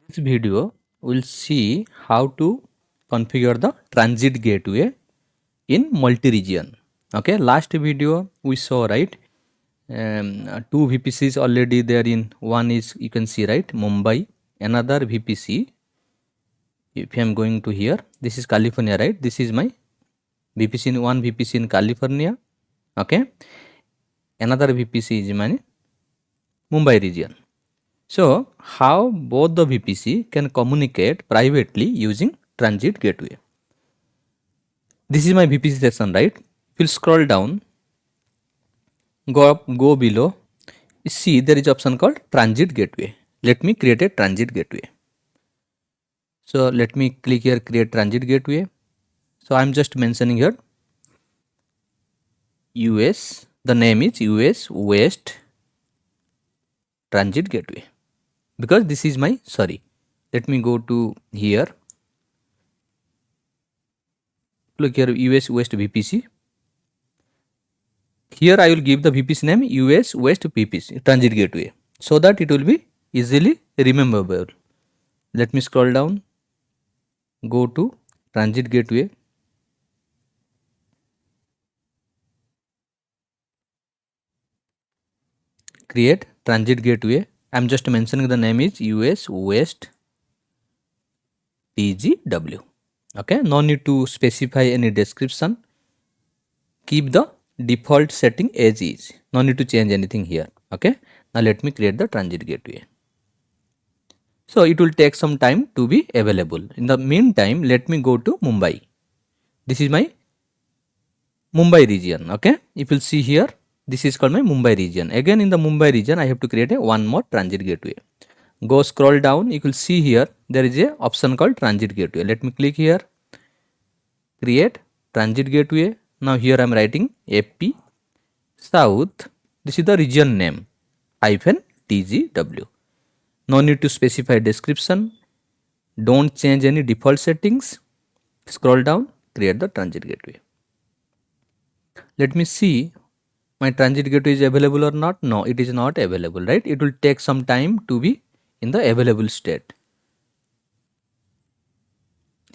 This video will see how to configure the transit gateway in multi-region. Okay, last video we saw, right, two VPCs already there. In one is, you can see, right, Mumbai. Another VPC, if I am going to here, this is California, right? This is my VPC in one VPC in California. Okay, another VPC is my Mumbai region. So how both the VPC can communicate privately using transit gateway. This is my VPC section, right? If you scroll down, go up, go below, you see there is option called transit gateway. Let me create a transit gateway. So let me click here, create transit gateway. So I'm just mentioning here US, the name is US West Transit Gateway, because this is my, let me go to here, look here, US West VPC. Here I will give the VPC name US West VPC Transit Gateway, so that it will be easily rememberable. Let me scroll down, go to Transit Gateway. Create transit gateway. I'm just mentioning the name is US West TGW. Okay, no need to specify any description. Keep the default setting as is. No need to change anything here. Okay, now let me create the transit gateway. So it will take some time to be available. In the meantime, let me go to Mumbai. This is my Mumbai region. Okay, if you'll see here, this is called my Mumbai region. Again, in the Mumbai region, I have to create one more transit gateway. Go scroll down, you will see here there is a option called transit gateway. Let me click here, create transit gateway. Now here I am writing AP South. This is the region name -TGW. No need to specify description. Don't change any default settings. Scroll down, create the transit gateway. Let me see my transit gateway is available or not. No, it is not available, right? It will take some time to be in the available state.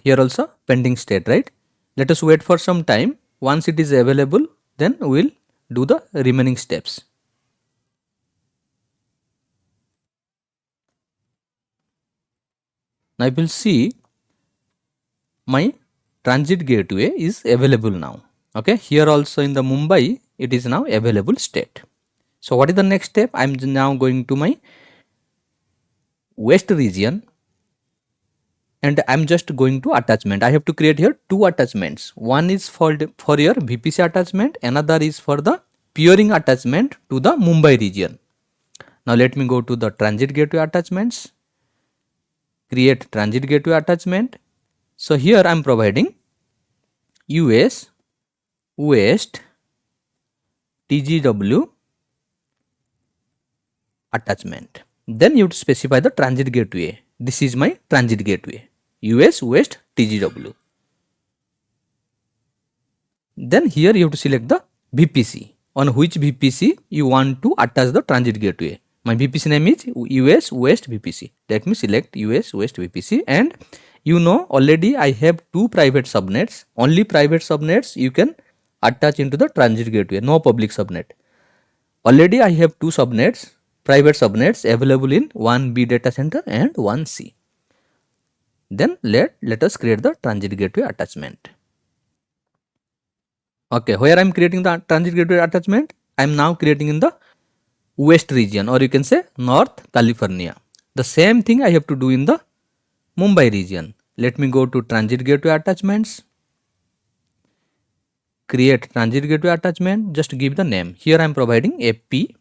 Here also pending state, right? Let us wait for some time. Once it is available, then we will do the remaining steps. Now you will see my transit gateway is available now. Okay, here also in the Mumbai, it is now available state. So what is the next step? I am now going to my west region, and I'm just going to attachment. I have to create here two attachments. One is for your VPC attachment, another is for the peering attachment to the Mumbai region. Now let me go to the transit gateway attachments, create transit gateway attachment. So here I'm providing US West TGW attachment. Then you have to specify the transit gateway. This is my transit gateway, US West TGW. Then here you have to select the VPC, on which VPC you want to attach the transit gateway. My VPC name is US West VPC. Let me select US West VPC, and you know already I have two private subnets. Only private subnets you can attach into the transit gateway, no public subnet. Already I have two subnets, private subnets available in 1B data center and 1C. Then let us create the transit gateway attachment. Okay, where I am creating the transit gateway attachment, I am now creating in the west region, or you can say North California. The same thing I have to do in the Mumbai region. Let me go to transit gateway attachments, create transit gateway attachment, just give the name. Here I am providing AP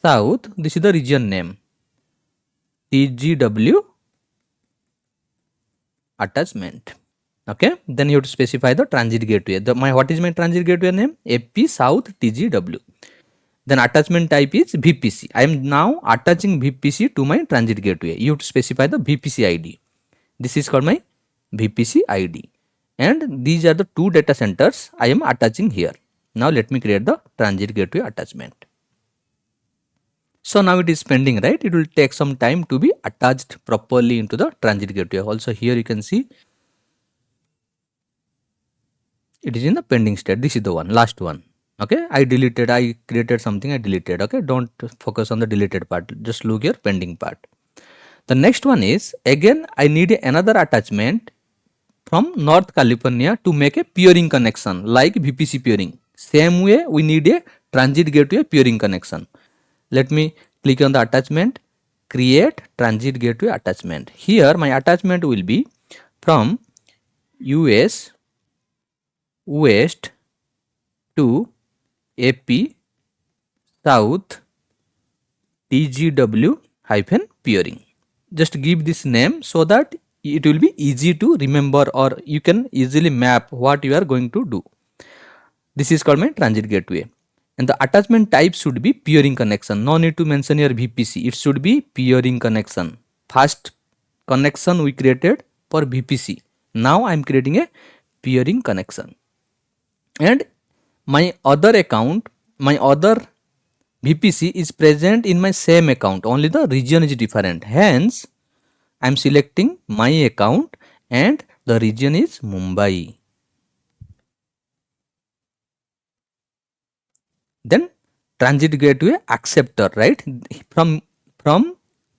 South, this is the region name, TGW attachment. Okay, then you have to specify the transit gateway. What is my transit gateway name? AP South TGW. Then attachment type is VPC. I am now attaching VPC to my transit gateway. You have to specify the VPC ID. This is called my VPC ID. And these are the two data centers I am attaching here. Now let me create the transit gateway attachment. So now it is pending, right? It will take some time to be attached properly into the transit gateway. Also here you can see it is in the pending state. This is the one, last one. Okay, I created something, I deleted. Okay, don't focus on the deleted part, just look here pending part. The next one is, again I need another attachment from North California to make a peering connection like VPC peering. Same way we need a transit gateway peering connection. Let me click on the attachment, create transit gateway attachment. Here my attachment will be from US West to AP South TGW peering. Just give this name so that it will be easy to remember, or you can easily map what you are going to do. This is called my transit gateway. And the attachment type should be peering connection. No need to mention your VPC. It should be peering connection. First connection we created for VPC. Now I am creating a peering connection. And my other account, my other VPC is present in my same account. Only the region is different. Hence, I am selecting my account and the region is Mumbai. Then transit gateway acceptor, right? From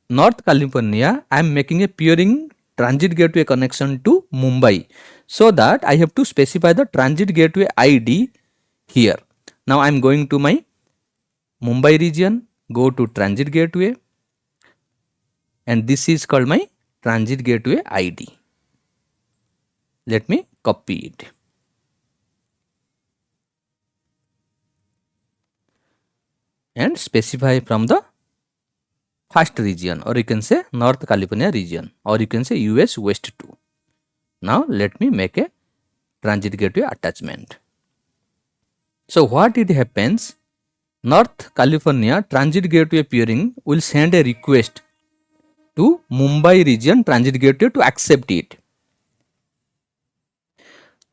North California, I am making a peering transit gateway connection to Mumbai. So that I have to specify the transit gateway ID here. Now I am going to my Mumbai region, go to transit gateway, and this is called my transit gateway ID. Let me copy it. And specify from the first region, or you can say North California region, or you can say US West 2. Now let me make a transit gateway attachment. So what it happens, North California transit gateway peering will send a request to Mumbai region transit gateway to accept it.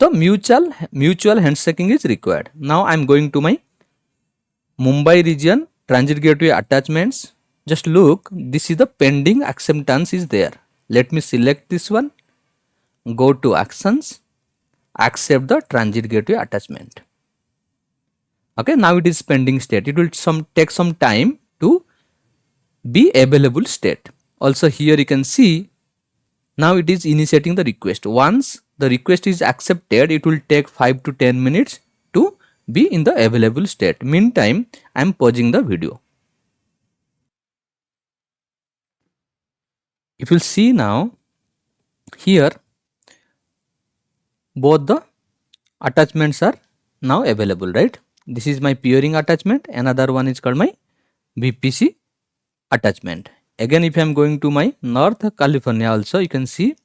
So mutual handshaking is required. Now I am going to my Mumbai region transit gateway attachments. Just look, this is the pending acceptance is there. Let me select this one, go to actions, accept the transit gateway attachment. Okay, now it is pending state. It will take some time to be available state. Also here you can see, now it is initiating the request. Once the request is accepted, it will take 5 to 10 minutes to be in the available state. Meantime, I am pausing the video. If you see now, here both the attachments are now available, right? This is my peering attachment, another one is called my VPC attachment. Again, if I am going to my North California also, you can see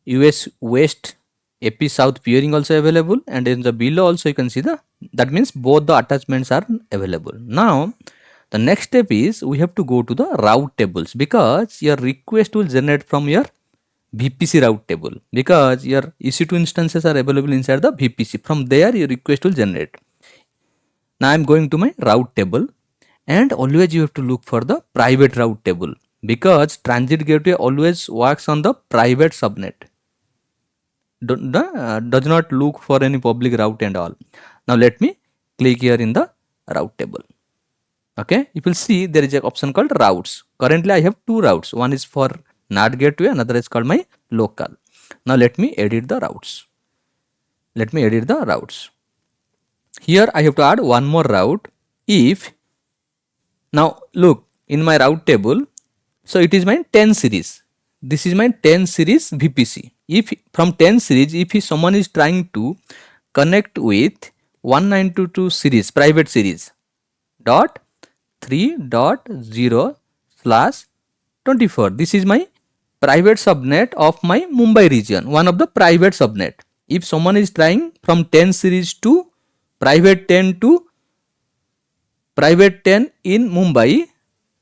US West AP South peering also available, and in the below also you can see that means both the attachments are available. Now the next step is we have to go to the route tables, because your request will generate from your VPC route table, because your EC2 instances are available inside the VPC. From there your request will generate. Now I am going to my route table, and always you have to look for the private route table, because transit gateway always works on the private subnet. Does not look for any public route and all. Now let me click here in the route table. Okay, you will see there is an option called routes. Currently I have two routes. One is for NAT gateway, another is called my local. Now let me edit the routes. Here I have to add one more route. If now look in my route table, so it is my 10 series. This is my 10 series VPC. If from 10 series, if someone is trying to connect with 192 series, private series dot 3.0/24, this is my private subnet of my Mumbai region, one of the private subnet. If someone is trying from 10 series to private 10 to private 10 in Mumbai,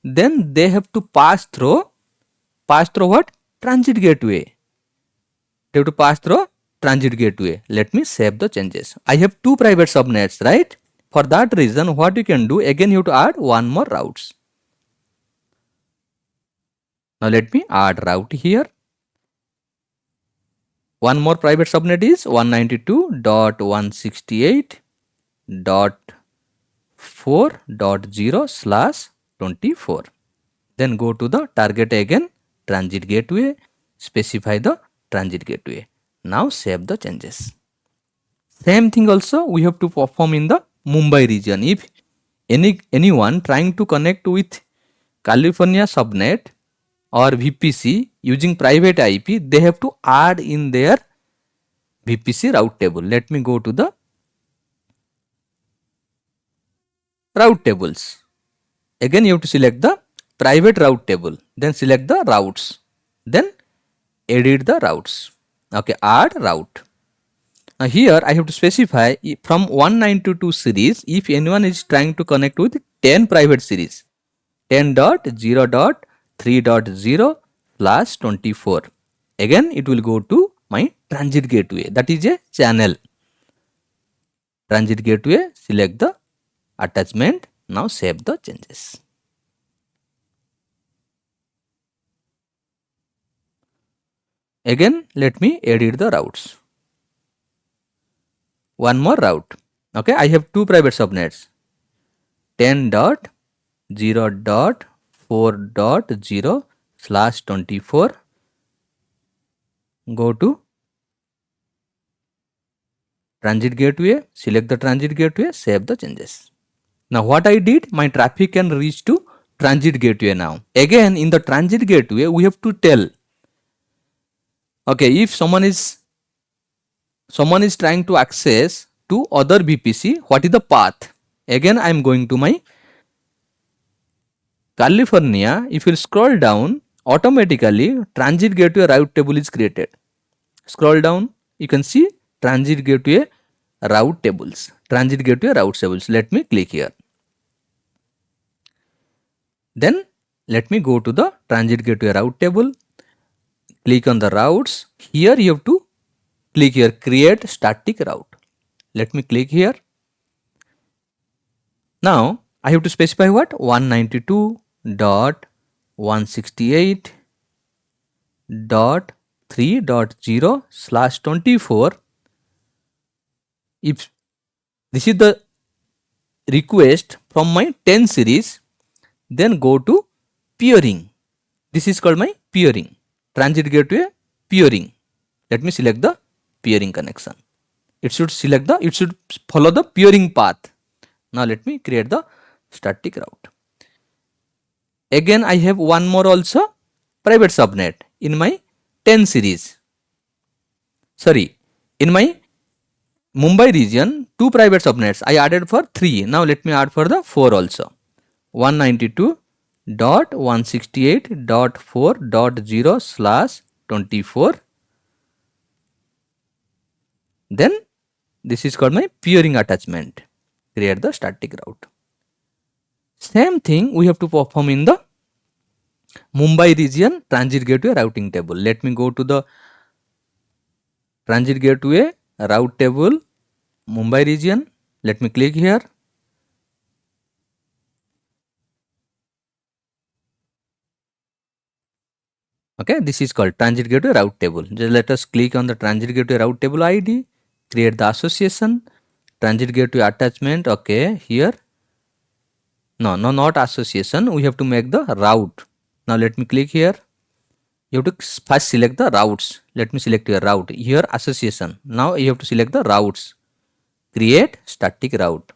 then they have to pass through what? Transit gateway. They have to pass through transit gateway. Let me save the changes. I have two private subnets, right? For that reason, what you can do, again you have to add one more routes. Now let me add route here. One more private subnet is 192.168.4.0/24. Then go to the target again, transit gateway, specify the transit gateway. Now save the changes. Same thing also we have to perform in the Mumbai region. If anyone trying to connect with California subnet or VPC using private IP, they have to add in their VPC route table. Let me go to the route tables. Again you have to select the private route table, then select the routes, then edit the routes. Okay, add route. Now here I have to specify from 192 series, if anyone is trying to connect with 10 private series, 10.0.3.0/24. Again it will go to my transit gateway, that is a channel. Transit gateway, select the attachment. Now save the changes. Again let me edit the routes. One more route. Okay, I have two private subnets, 10.0.4.0/24. Go to transit gateway, select the transit gateway, save the changes. Now what I did, my traffic can reach to transit gateway now. Again in the transit gateway we have to tell, okay, if someone is trying to access to other VPC, what is the path? Again I am going to my California. If you scroll down, automatically transit gateway route table is created. Scroll down, you can see transit gateway route tables. Transit gateway route tables. Let me click here. Then let me go to the transit gateway route table. Click on the routes. Here you have to click here, create static route. Let me click here. Now I have to specify what? 192.168.3.0/24. If this is the request from my 10 series, then go to peering. This is called my peering. Transit gateway peering. Let me select the peering connection. It should follow the peering path. Now let me create the static route. Again I have one more also private subnet in my 10 series. Sorry, in my Mumbai region, two private subnets I added for 3. Now let me add for the 4 also. 192.168.4.0/24. Then this is called my peering attachment. Create the static route. Same thing we have to perform in the Mumbai region transit gateway routing table. Let me go to the transit gateway route table Mumbai region. Let me click here. Okay, this is called transit gateway route table. Just let us click on the transit gateway route table ID, create the association, transit gateway attachment. Okay, here. No, not association. We have to make the route. Now let me click here. You have to first select the routes. Let me select your route. Here association. Now you have to select the routes. Create static route.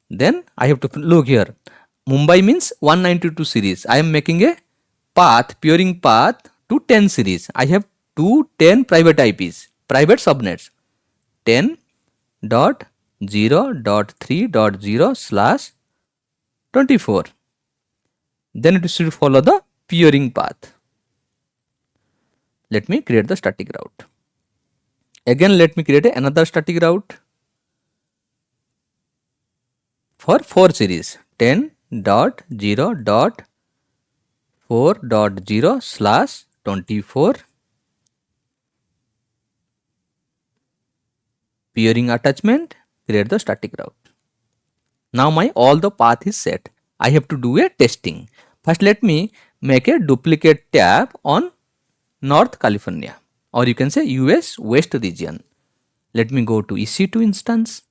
Then I have to look here. Mumbai means 192 series. I am making a path, peering path to 10 series. I have 10 private IPs, private subnets. 10.0.3.0/24. Then it should follow the peering path. Let me create the static route. Again let me create another static route for 4 series. 10.0.4.0/24. Peering attachment, create the static route. Now my all the path is set. I have to do a testing. First let me make a duplicate tab on North California, or you can say US West region. Let me go to EC2 instance.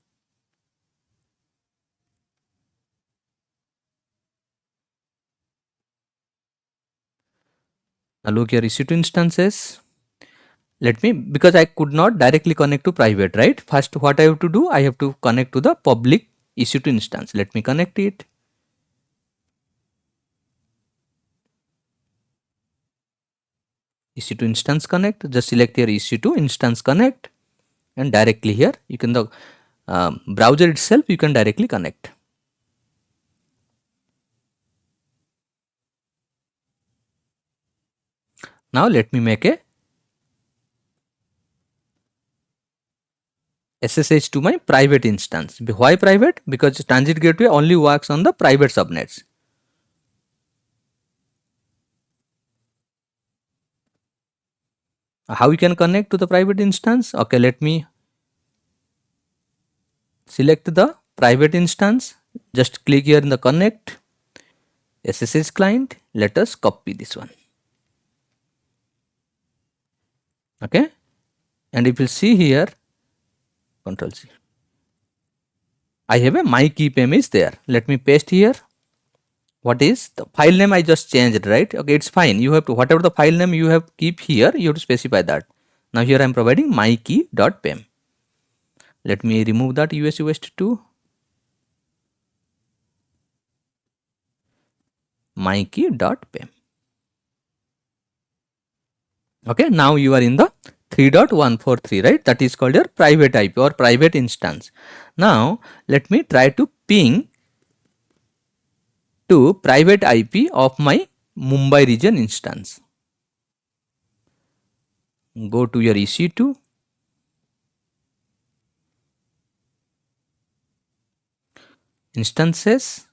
Now look here, EC2 instances. Let me, because I could not directly connect to private, right? First, what I have to do, I have to connect to the public EC2 instance. Let me connect it. EC2 instance connect. Just select here EC2 instance connect, and directly here you can, the browser itself you can directly connect. Now let me make a SSH to my private instance. Why private? Because Transit Gateway only works on the private subnets. How you can connect to the private instance? Okay, let me select the private instance. Just click here in the connect SSH client. Let us copy this one. Okay, and if you see here, Control C, I have a my key pem is there. Let me paste here. What is the file name? I just changed, right? Okay, it's fine. You have to, whatever the file name you have keep here, you have to specify that. Now here I am providing mykey.pem. Let me remove that US UST2. mykey.pem. Okay, now you are in the 3.143, right? That is called your private IP or private instance. Now let me try to ping to private IP of my Mumbai region instance. Go to your EC2. Instances.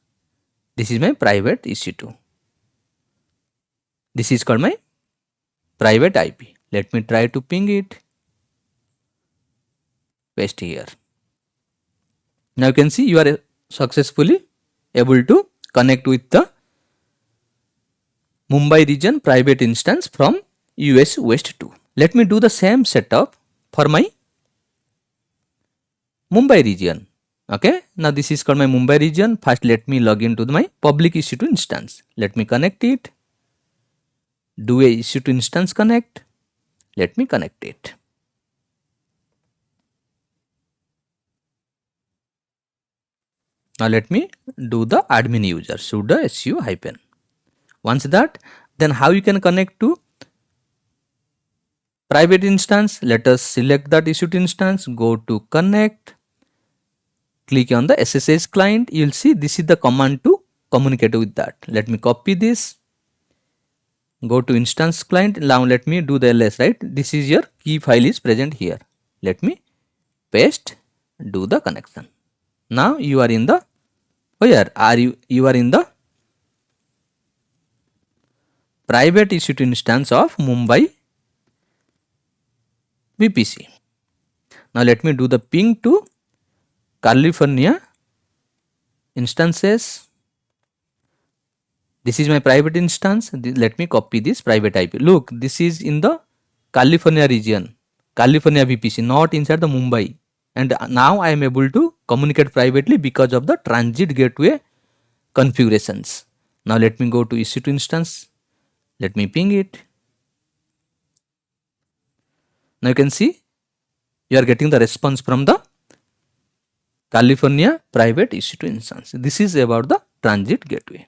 This is my private EC2. This is called my private IP. Let me try to ping it. Paste here. Now you can see you are successfully able to connect with the Mumbai region private instance from US West 2. Let me do the same setup for my Mumbai region. Okay, now this is called my Mumbai region. First let me log into my public EC2 instance. Let me connect it. Do a EC2 instance connect. Let me connect it. Now let me do the admin user sudo su -. Once that, then how you can connect to private instance? Let us select that EC2 instance, go to connect, click on the SSH client. You will see this is the command to communicate with that. Let me copy this, go to instance client. Now let me do the ls, right? This is your key file is present here. Let me paste, do the connection. Now you are in the, where are you? You are in the private EC2 instance of Mumbai VPC. Now let me do the ping to California instances. This is my private instance. Let me copy this private IP. Look, this is in the California region, California VPC, not inside the Mumbai. And now I am able to communicate privately because of the transit gateway configurations. Now let me go to EC2 instance. Let me ping it. Now you can see you are getting the response from the California private EC2 instance. This is about the transit gateway.